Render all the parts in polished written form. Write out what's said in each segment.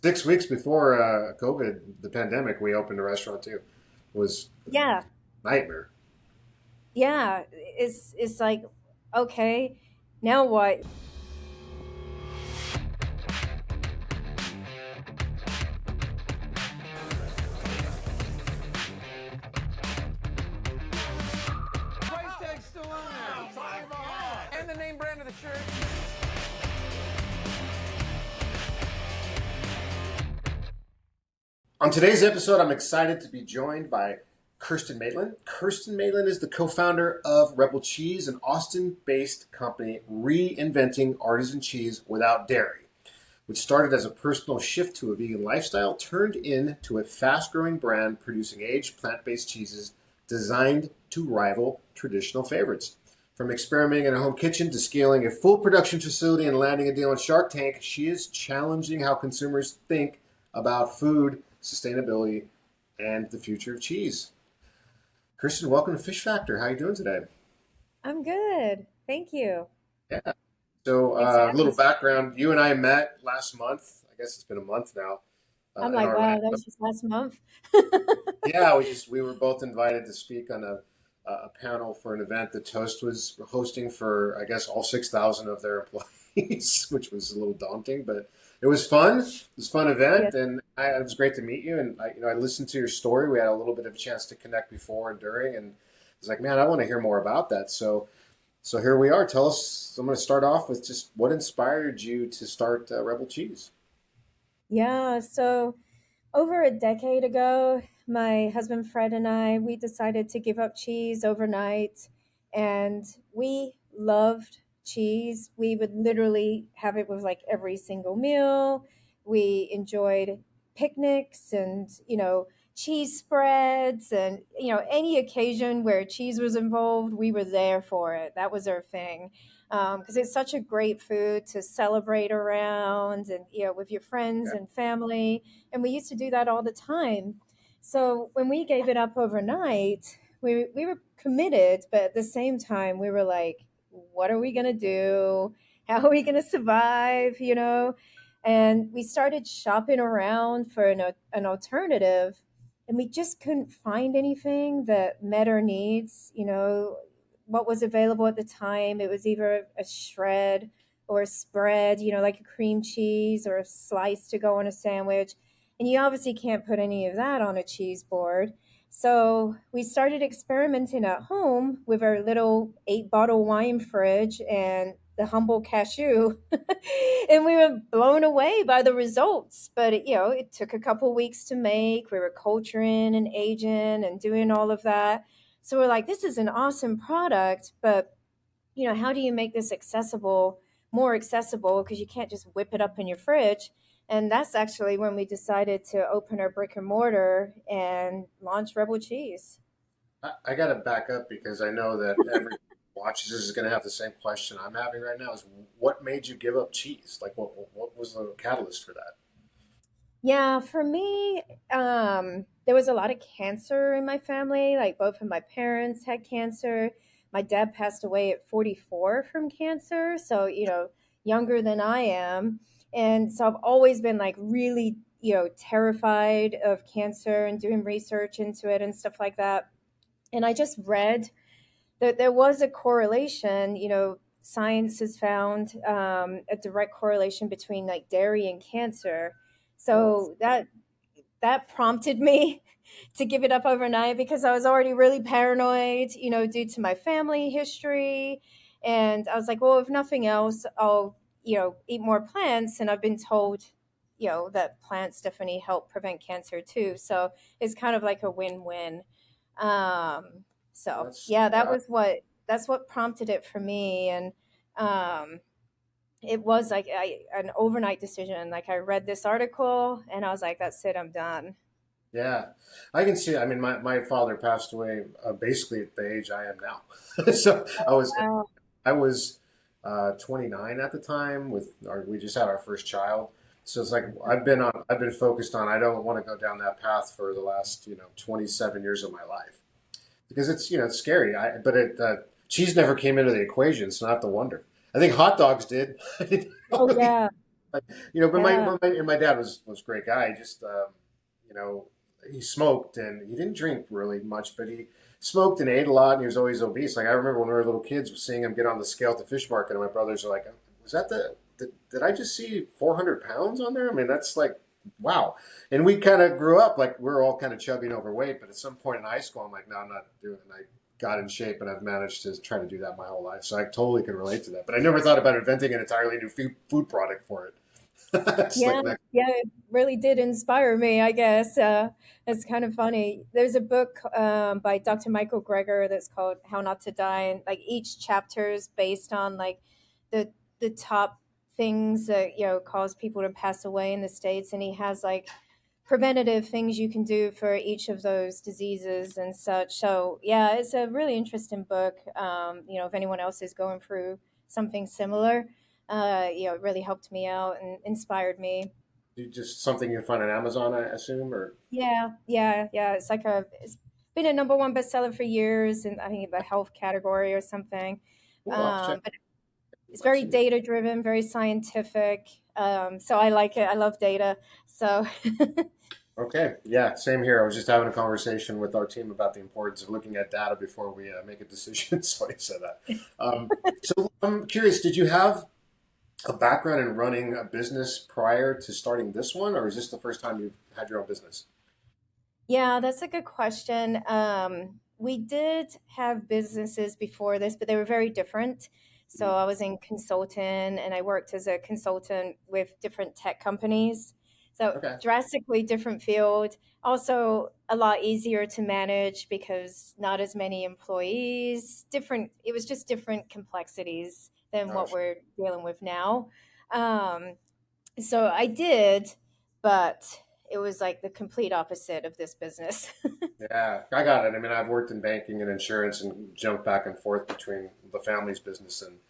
6 weeks before COVID, the pandemic, we opened a restaurant too. It was Yeah, a nightmare. yeah. It's like, okay, now what? Price tag's still on there. Oh my God. And the name brand of the shirt. On today's episode, I'm excited to be joined by Kirsten Maitland. Kirsten Maitland is the co-founder of Rebel Cheese, an Austin-based company reinventing artisan cheese without dairy, which started as a personal shift to a vegan lifestyle, turned into a fast-growing brand producing aged plant-based cheeses designed to rival traditional favorites. From experimenting in a home kitchen to scaling a full production facility and landing a deal on Shark Tank, she is challenging how consumers think about food, sustainability, and the future of cheese. Kristen, welcome to Fish Factor. How are you doing today? I'm good. Thank you. Yeah. So, Thanks for a having little me. background. You and I met last month. I guess it's been a month now I'm in like, wow, that Orlando. was just last month. Yeah, we were both invited to speak on a panel for an event that Toast was hosting for, I guess, all 6,000 of their employees, which was a little daunting, but it was fun. It was a fun Yeah. event, and it was great to meet you. And I listened to your story. We had a little bit of a chance to connect before and during, and I was like, man, I want to hear more about that. So here we are. Tell us. I'm going to start off with just what inspired you to start Rebel Cheese. Yeah. So over a decade ago, my husband Fred and we decided to give up cheese overnight, and we loved cheese. We would literally have it with like every single meal. We enjoyed picnics and, cheese spreads and, any occasion where cheese was involved, we were there for it. That was our thing. Because it's such a great food to celebrate around and, with your friends Yeah. and family, and we used to do that all the time. So when we gave it up overnight, we were committed, but at the same time, we were like, what are we going to do? How are we going to survive? And we started shopping around for an alternative, and we just couldn't find anything that met our needs. What was available at the time, it was either a shred or a spread, like a cream cheese or a slice to go on a sandwich. And you obviously can't put any of that on a cheese board. So we started experimenting at home with our little 8 bottle wine fridge and the humble cashew. And we were blown away by the results. But it took a couple weeks to make. We were culturing and aging and doing all of that. So we're like, this is an awesome product, but how do you make this more accessible? Because you can't just whip it up in your fridge. And that's actually when we decided to open our brick and mortar and launch Rebel Cheese. I got to back up because I know that every watches this is going to have the same question I'm having right now is what made you give up cheese? Like what was the catalyst for that? Yeah, for me, there was a lot of cancer in my family. Like both of my parents had cancer. My dad passed away at 44 from cancer, so younger than I am. And so I've always been like really, terrified of cancer and doing research into it and stuff like that. And I just read that there was a correlation. Science has found a direct correlation between like dairy and cancer. Whoa. So that prompted me to give it up overnight because I was already really paranoid, due to my family history. And I was like, well, if nothing else, I'll, eat more plants. And I've been told, that plants definitely help prevent cancer too. So it's kind of like a win-win. Um, so That's yeah, yeah. that's what prompted it for me. And um, it was like an overnight decision. Like I read this article and I was like, that's it, I'm done. Yeah. I can see. I mean, my father passed away basically at the age I am now. So Wow. I was 29 at the time we just had our first child. So it's like I've been focused on I don't want to go down that path for the last 27 years of my life because it's scary. Cheese never came into the equation, so I have to wonder. I think hot dogs did. Oh yeah. But Yeah. my dad was a great guy. He just you know, he smoked and he didn't drink really much, but he smoked and ate a lot, and he was always obese. Like I remember when we were little kids, seeing him get on the scale at the fish market, and my brothers are like, "Was that did I just see 400 pounds on there? I mean, that's like." Wow. And we kind of grew up like we are all kind of chubby and overweight, but at some point in high school, I'm like, no, I'm not doing it. And I got in shape and I've managed to try to do that my whole life. So I totally can relate to that. But I never thought about inventing an entirely new food product for it. That's Yeah, like next. yeah, it really did inspire me, I guess. It's kind of funny. There's a book by Dr. Michael Greger that's called How Not to Die, and like each chapter is based on like the the top things that cause people to pass away in the States, and he has like preventative things you can do for each of those diseases and such. So yeah, it's a really interesting book. If anyone else is going through something similar, it really helped me out and inspired me. Just something you find on Amazon, I assume, or Yeah, yeah, yeah. It's been a number one bestseller for years, and I think the health category or something. cool. I'll have to check. But it's I've very seen it. data driven, very scientific. So I like it. I love data. So Okay, yeah, same here. I was just having a conversation with our team about the importance of looking at data before we make a decision. It's funny you said that. So I'm curious, did you have a background in running a business prior to starting this one, or is this the first time you've had your own business? yeah, that's a good question. We did have businesses before this, but they were very different. So Mm. I was in consultant and I worked as a consultant with different tech companies. So Okay. drastically different field. Also a lot easier to manage because not as many employees, different, it was just different complexities than Oh, what we're dealing with now. Um, so I did, but it was like the complete opposite of this business. yeah, I got it. I mean, I've worked in banking and insurance and jumped back and forth between the family's business and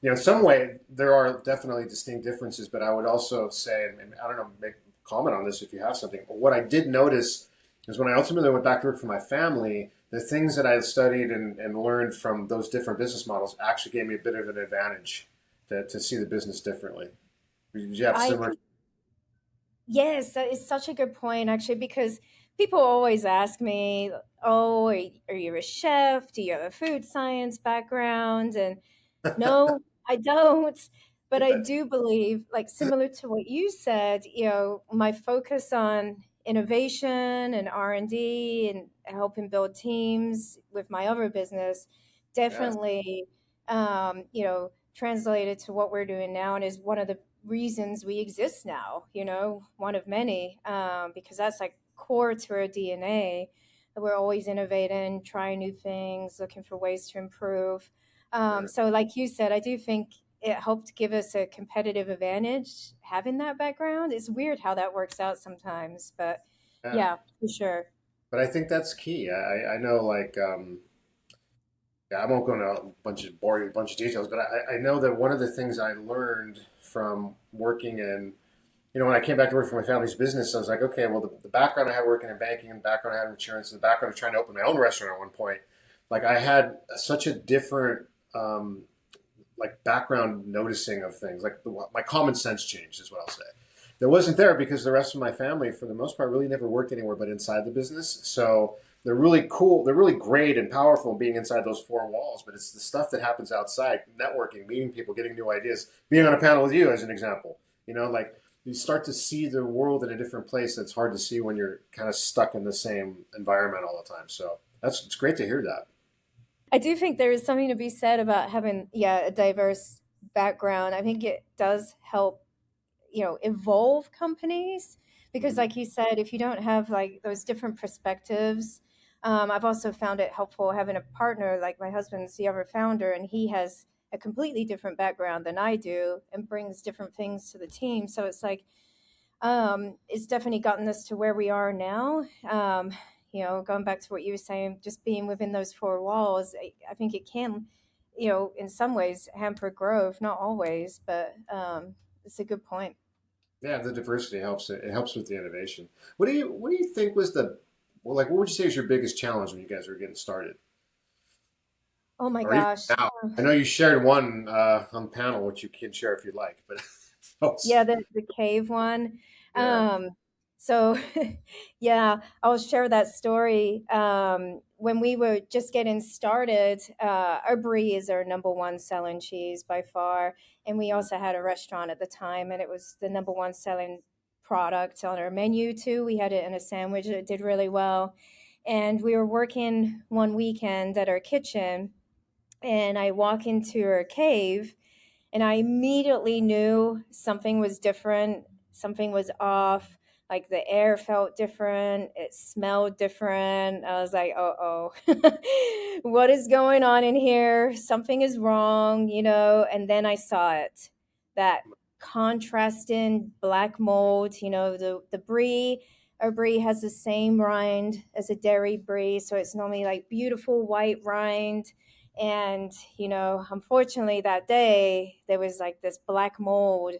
in some way there are definitely distinct differences. But I would also say, and I don't know, make a comment on this if you have something. But what I did notice is when I ultimately went back to work for my family, the things that I had studied and learned from those different business models actually gave me a bit of an advantage to see the business differently. Did you have I similar? Yes, that is such a good point, actually, because people always ask me, "Oh, are you a chef? Do you have a food science background?" And no, I don't. But I That's do believe, like similar to what you said, my focus on innovation and R&D and helping build teams with my other business yes, definitely, translated to what we're doing now and is one of the reasons we exist now, one of many, because that's like core to our DNA. We're always innovating, trying new things, looking for ways to improve. sure. So, like you said, I do think it helped give us a competitive advantage having that background. It's weird how that works out sometimes, but Yeah. yeah, for sure. But I think that's key. I know like yeah, I won't go into a bunch of details, but I know that one of the things I learned from working in, when I came back to work for my family's business, I was like, okay, well, the background I had working in banking, and the background I had in insurance, and the background of trying to open my own restaurant at one point, like I had such a different like background noticing of things. Like my common sense changed, is what I'll say. That wasn't there because the rest of my family, for the most part, really never worked anywhere but inside the business. So they're really cool. They're really great and powerful being inside those four walls. But it's the stuff that happens outside, networking, meeting people, getting new ideas, being on a panel with you, as an example. Like you start to see the world in a different place that's hard to see when you're kind of stuck in the same environment all the time. So it's great to hear that. I do think there is something to be said about having, yeah, a diverse background. I think it does help evolve companies because Mm-hmm. like you said, if you don't have like those different perspectives, I've also found it helpful having a partner like my husband's the other founder and he has a completely different background than I do and brings different things to the team, so it's like it's definitely gotten us to where we are now. Going back to what you were saying, just being within those four walls, I think it can, in some ways hamper growth, not always, but it's a good point. Yeah, the diversity helps. It helps with the innovation. What do you think was what would you say is your biggest challenge when you guys were getting started, Oh my or even gosh. now? I know you shared one on panel, which you can share if you'd like, but Oh, Yeah, the cave one. yeah. Um, so yeah, I'll share that story. When we were just getting started, our brie is our number one selling cheese by far, and we also had a restaurant at the time, and it was the number one selling product on our menu too. We had it in a sandwich that did really well, and we were working one weekend at our kitchen, and I walk into our cave and I immediately knew something was different, something was off. Like the air felt different, it smelled different. I was like, oh, what is going on in here? Something is wrong, you know? And then I saw it, that contrasting black mold, you know, the brie. Our brie has the same rind as a dairy brie, so it's normally like beautiful white rind, and, you know, unfortunately that day there was like this black mold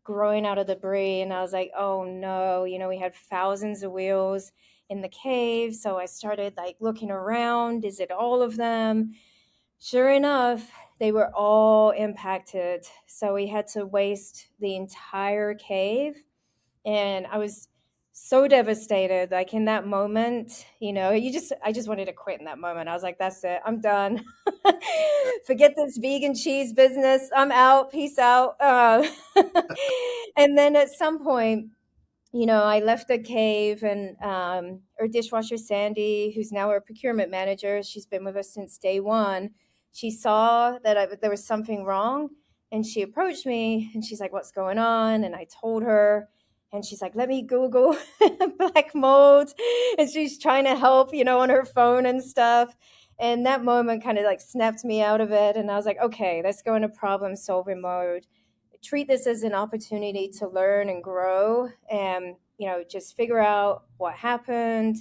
growing out of the brie. And I was like, oh no, you know, we had thousands of wheels in the cave. So I started like looking around. Is it all of them? Sure enough, they were all impacted. So we had to waste the entire cave, and I was so devastated. Like in that moment, you know, I just wanted to quit in that moment. I was like, that's it, I'm done. Forget this vegan cheese business, I'm out, peace out. And then at some point, you know, I left the cave, and our dishwasher, Sandy, who's now our procurement manager, she's been with us since day one. She saw that there was something wrong, and she approached me and she's like, what's going on? And I told her, and she's like, let me Google black mold. And she's trying to help, you know, on her phone and stuff. And that moment kind of like snapped me out of it. And I was like, okay, let's go into problem solving mode, treat this as an opportunity to learn and grow, and, you know, just figure out what happened,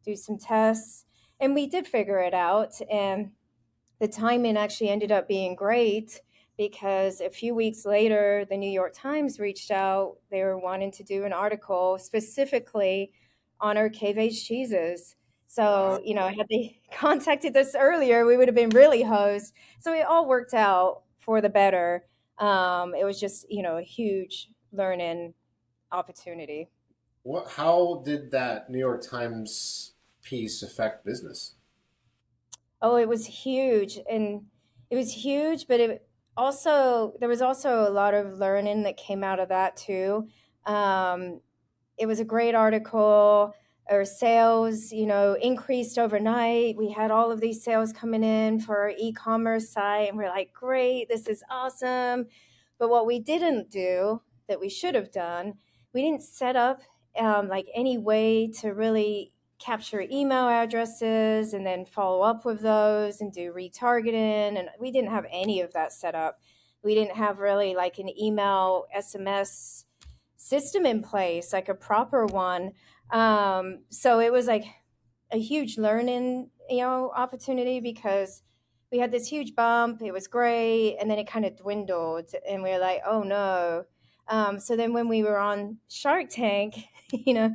do some tests. And we did figure it out, and the timing actually ended up being great, because a few weeks later the New York Times reached out. They were wanting to do an article specifically on our cave aged cheeses. Wow. So, you know, had they contacted us earlier, we would have been really hosed. So it all worked out for the better. It was just, you know, a huge learning opportunity. How did that New York Times piece affect business? Oh, it was huge. And it was huge, but there was also a lot of learning that came out of that too. Um, it was a great article. Our sales, you know, increased overnight. We had all of these sales coming in for our e-commerce site, and we're like, great, this is awesome. But what we didn't do that we should have done, we didn't set up like any way to really capture email addresses and then follow up with those and do retargeting. And we didn't have any of that set up. We didn't have really like an email SMS system in place, like a proper one. So it was like a huge learning, you know, opportunity, because we had this huge bump. It was great, and then it kind of dwindled, and we were like, oh no. So then when we were on Shark Tank, you know,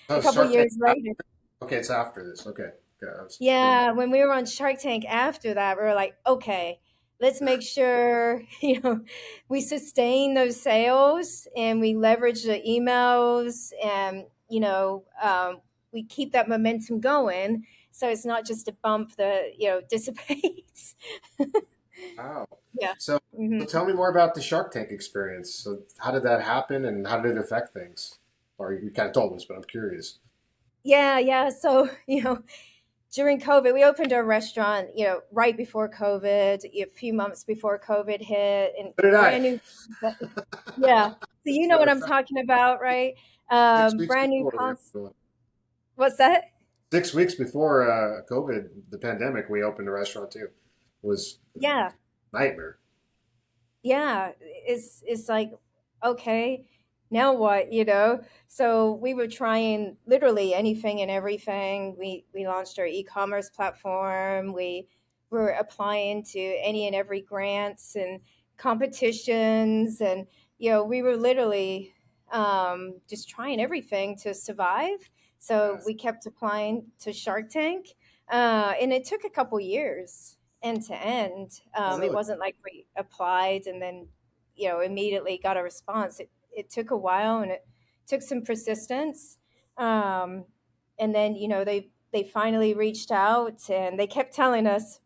a Oh, couple Shark Tank. years later, Okay, it's after this. Okay. Okay. yeah, when we were on Shark Tank after that, we were like, okay, let's make sure, you know, we sustain those sales and we leverage the emails, and, you know, we keep that momentum going. So it's not just a bump that, you know, dissipates. Wow. Yeah. So, hmm so tell me more about the Shark Tank experience. So, how did that happen, and how did it affect things? Or you kind of told us, but I'm curious. Yeah. Yeah. So, you know, during COVID, we opened our restaurant, you know, right before COVID, a few months before COVID hit, and So did I. brand new. Yeah. So you As a know matter what of I'm fact, talking about, right? 6 weeks Brand new before we concept. opened, What's that? 6 weeks before COVID, the pandemic, we opened a restaurant too. It was Yeah. a nightmare. Yeah. It's like, okay, now what, you know? So we were trying literally anything and everything. We launched our e-commerce platform. We were applying to any and every grants and competitions, and, you know, we were literally just trying everything to survive. So Yes. we kept applying to Shark Tank, and it took a couple years end to end. Oh, It really? wasn't like we applied and then immediately got a response. It took a while, and it took some persistence. Um, and then, they finally reached out, and they kept telling us,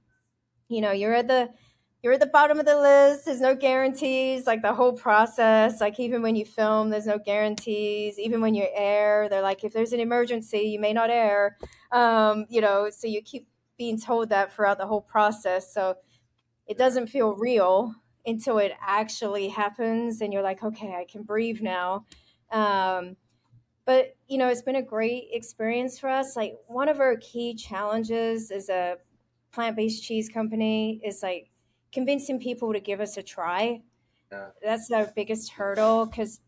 you're at the bottom of the list. There's no guarantees, like the whole process. Like even when you film, there's no guarantees. Even when you air, they're like, if there's an emergency, you may not air. So you keep being told that throughout the whole process. So it doesn't feel real until it actually happens, and you're like, okay, I can breathe now. Um, but it's been a great experience for us. Like one of our key challenges as a plant-based cheese company is like convincing people to give us a try. Yeah. That's our biggest hurdle, because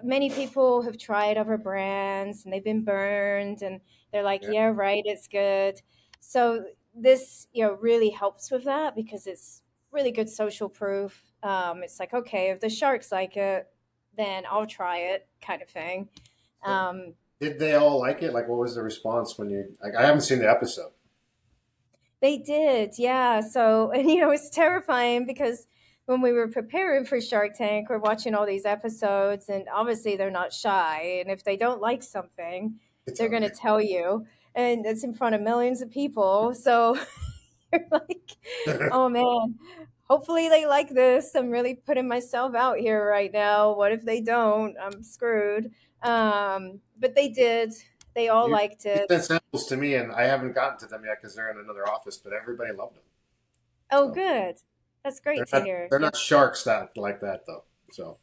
many people have tried other brands and they've been burned, and they're like, Yeah. yeah, right, it's good. So this really helps with that, because it's really good social proof. It's like, okay, if the sharks like it, then I'll try it, kind of thing. So, um, did they all like it? Like, what was the response when you? Like, I haven't seen the episode. They did, yeah. So, and it's terrifying, because when we were preparing for Shark Tank, we're watching all these episodes, and obviously they're not shy. And if they don't like something, It's they're all going to right. tell you, and it's in front of millions of people. So you're like, oh man, hopefully they like this. I'm really putting myself out here right now. What if they don't? I'm screwed. But they did. They all you liked you it. sent samples to me, and I haven't gotten to them yet because they're in another office. But everybody loved them. Oh, So good. That's great they're to not hear. they're Yeah. not sharks that like that though. So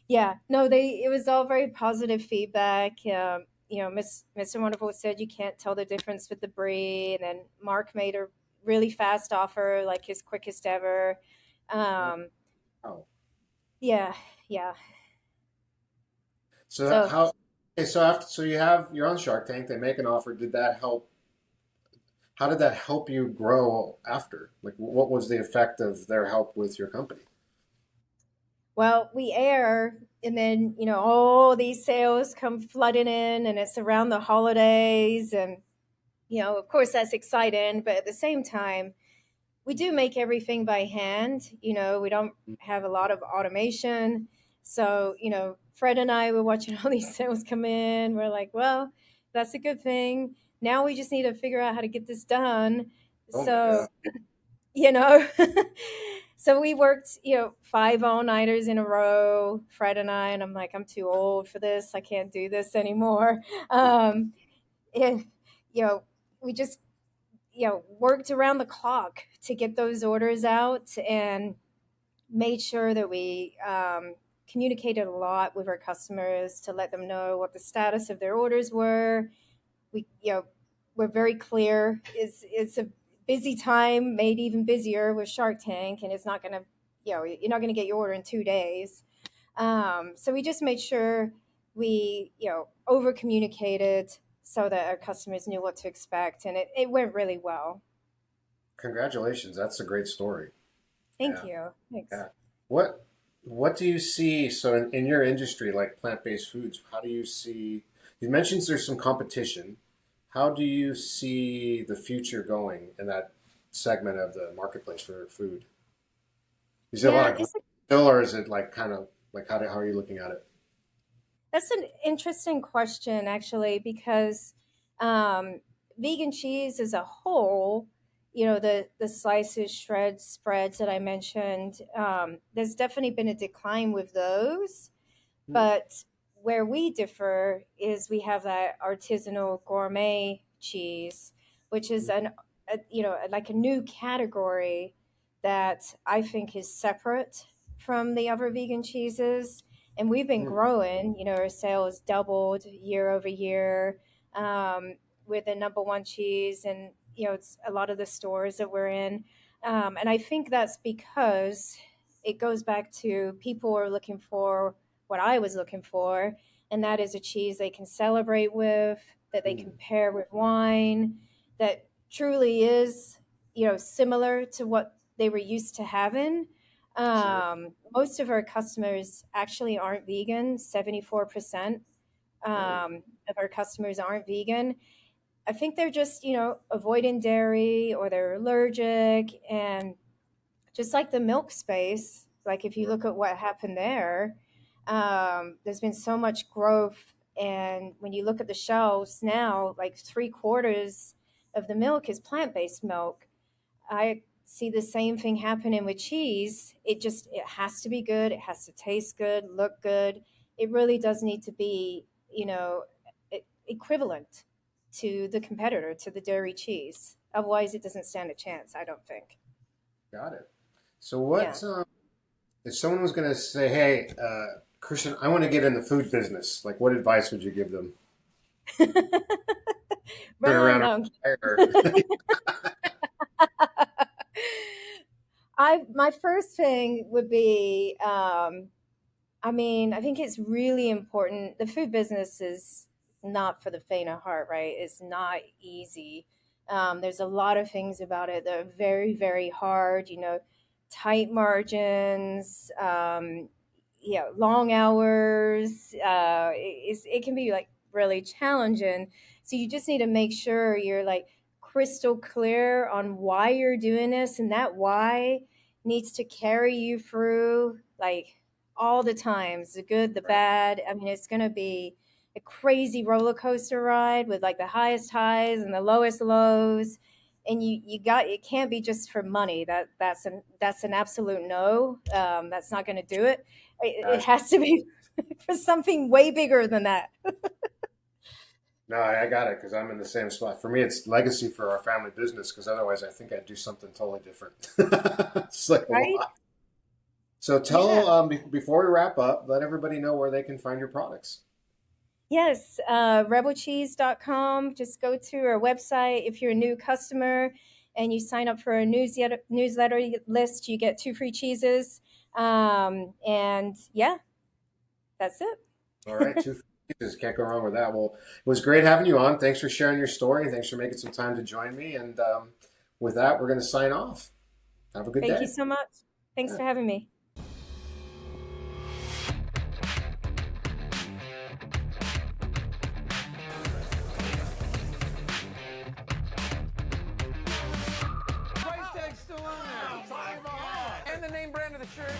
Yeah, no, it was all very positive feedback. Mr. Wonderful said you can't tell the difference with the brie, and then Mark made a really fast offer, like his quickest ever. Um, oh, yeah, yeah. so So how? Okay, so you're on Shark Tank. They make an offer. Did that help? How did that help you grow after? Like, what was the effect of their help with your company? well, we air, and then all these sales come flooding in, and it's around the holidays, and of course that's exciting, but at the same time we do make everything by hand. We don't have a lot of automation. So, Fred and I were watching all these sales come in. We're like, well, that's a good thing. Now we just need to figure out how to get this done. Oh my God. So, you know, so we worked, 5 all-nighters in a row, Fred and I'm like, I'm too old for this. I can't do this anymore. And, you know, we just worked around the clock to get those orders out, and made sure that we communicated a lot with our customers to let them know what the status of their orders were. We're very clear. It's a busy time, made even busier with Shark Tank, and it's not going to, you're not going to get your order in 2 days. So we just made sure we, over communicated so that our customers knew what to expect, and it went really well. Congratulations. That's a great story. Thank Yeah. you. Thanks. Yeah. What what do you see? So in your industry, like plant-based foods, how do you see? You mentioned there's some competition. How do you see the future going in that segment of the marketplace for food? Is there a lot Yeah, of growth still, or is it like kind of like how are you looking at it? that's an interesting question, actually, because um, vegan cheese as a whole, the slices, shreds, spreads that I mentioned, there's definitely been a decline with those. Hmm. But where we differ is we have that artisanal gourmet cheese, which is like a new category that I think is separate from the other vegan cheeses. And we've been Hmm. growing. Our sales doubled year over year. We're the number one cheese, and it's a lot of the stores that we're in. And I think that's because it goes back to people are looking for what I was looking for, and that is a cheese they can celebrate with, that they can Hmm. pair with wine, that truly is, similar to what they were used to having. Sure. Most of our customers actually aren't vegan. 74% Really? of our customers aren't vegan. I think they're just, avoiding dairy, or they're allergic, and just like the milk space, like if you look at what happened there, there's been so much growth. And when you look at the shelves now, like 3/4 of the milk is plant-based milk. I see the same thing happening with cheese. It has to be good. It has to taste good, look good. It really does need to be, equivalent to the competitor, to the dairy cheese. Otherwise, it doesn't stand a chance, I don't think. Got it. So Yeah. what if someone was going to say, "Hey, Christian, I want to get in the food business." Like, what advice would you give them? Turn Run, around. no. Or, My first thing would be, I think it's really important. The food business is not for the faint of heart, right? It's not easy. There's a lot of things about it that are very, very hard. Tight margins, long hours. It can be like really challenging. So you just need to make sure you're like crystal clear on why you're doing this, and that why needs to carry you through like all the times, the good, the right. bad. I mean, it's going to be a crazy roller coaster ride with like the highest highs and the lowest lows. And it can't be just for money. That's an absolute no. That's not going to do it. It Gosh, has to be for something way bigger than that. no, I got it because I'm in the same spot. For me, it's legacy for our family business because otherwise, I think I'd do something totally different. It's like a Right? lot. So Yeah. tell before we wrap up, let everybody know where they can find your products. Yes, rebelcheese.com. Just go to our website. If you're a new customer and you sign up for a newsletter list, you get 2 free cheeses. And yeah, that's All right, it. two pieces. Can't go wrong with that. Well, it was great having you on. Thanks for sharing your story. Thanks for making some time to join me. And with that, we're going to sign off. Have a good Thank you day. so much. Thanks Yeah. for having me. Price tag's still on there. And the name brand of the shirt.